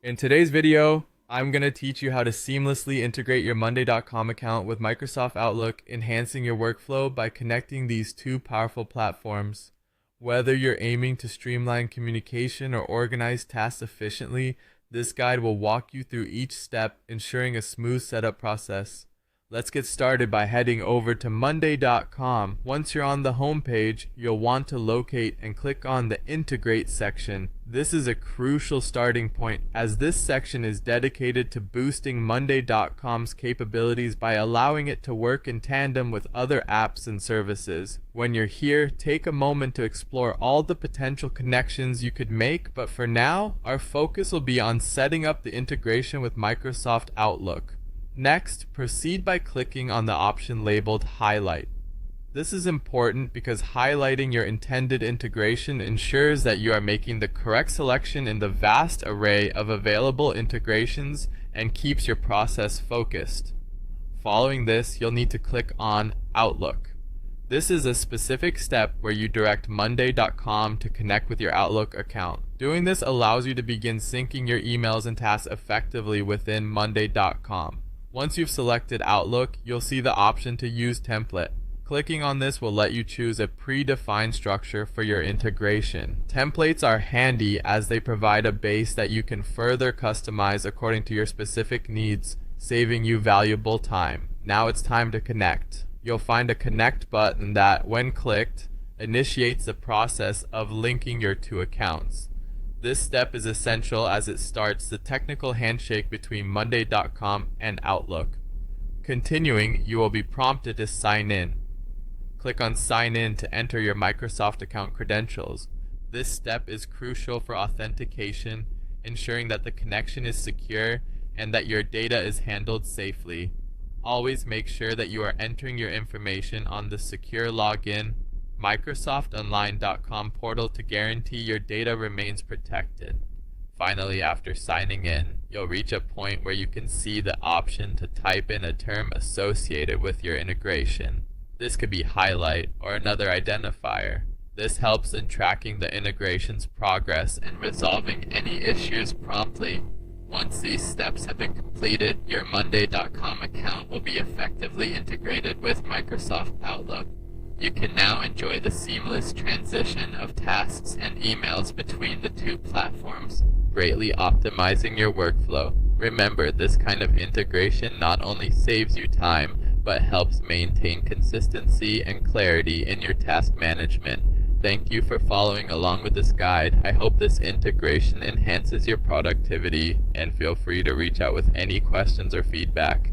In today's video, I'm going to teach you how to seamlessly integrate your Monday.com account with Microsoft Outlook, enhancing your workflow by connecting these two powerful platforms. Whether you're aiming to streamline communication or organize tasks efficiently, this guide will walk you through each step, ensuring a smooth setup process. Let's get started by heading over to Monday.com. Once you're on the home page, you'll want to locate and click on the Integrate section. This is a crucial starting point, as this section is dedicated to boosting Monday.com's capabilities by allowing it to work in tandem with other apps and services. When you're here, take a moment to explore all the potential connections you could make, but for now, our focus will be on setting up the integration with Microsoft Outlook. Next, proceed by clicking on the option labeled Highlight. This is important because highlighting your intended integration ensures that you are making the correct selection in the vast array of available integrations and keeps your process focused. Following this, you'll need to click on Outlook. This is a specific step where you direct Monday.com to connect with your Outlook account. Doing this allows you to begin syncing your emails and tasks effectively within Monday.com. Once you've selected Outlook, you'll see the option to use template. Clicking on this will let you choose a predefined structure for your integration. Templates are handy as they provide a base that you can further customize according to your specific needs, saving you valuable time. Now it's time to connect. You'll find a connect button that, when clicked, initiates the process of linking your two accounts. This step is essential as it starts the technical handshake between Monday.com and Outlook. Continuing, you will be prompted to sign in. Click on Sign In to enter your Microsoft account credentials. This step is crucial for authentication, ensuring that the connection is secure and that your data is handled safely. Always make sure that you are entering your information on the secure login MicrosoftOnline.com portal to guarantee your data remains protected. Finally, after signing in, you'll reach a point where you can see the option to type in a term associated with your integration. This could be highlight or another identifier. This helps in tracking the integration's progress and resolving any issues promptly. Once these steps have been completed, your Monday.com account will be effectively integrated with Microsoft Outlook. You can now enjoy the seamless transition of tasks and emails between the two platforms, greatly optimizing your workflow. Remember, this kind of integration not only saves you time, but helps maintain consistency and clarity in your task management. Thank you for following along with this guide. I hope this integration enhances your productivity, and feel free to reach out with any questions or feedback.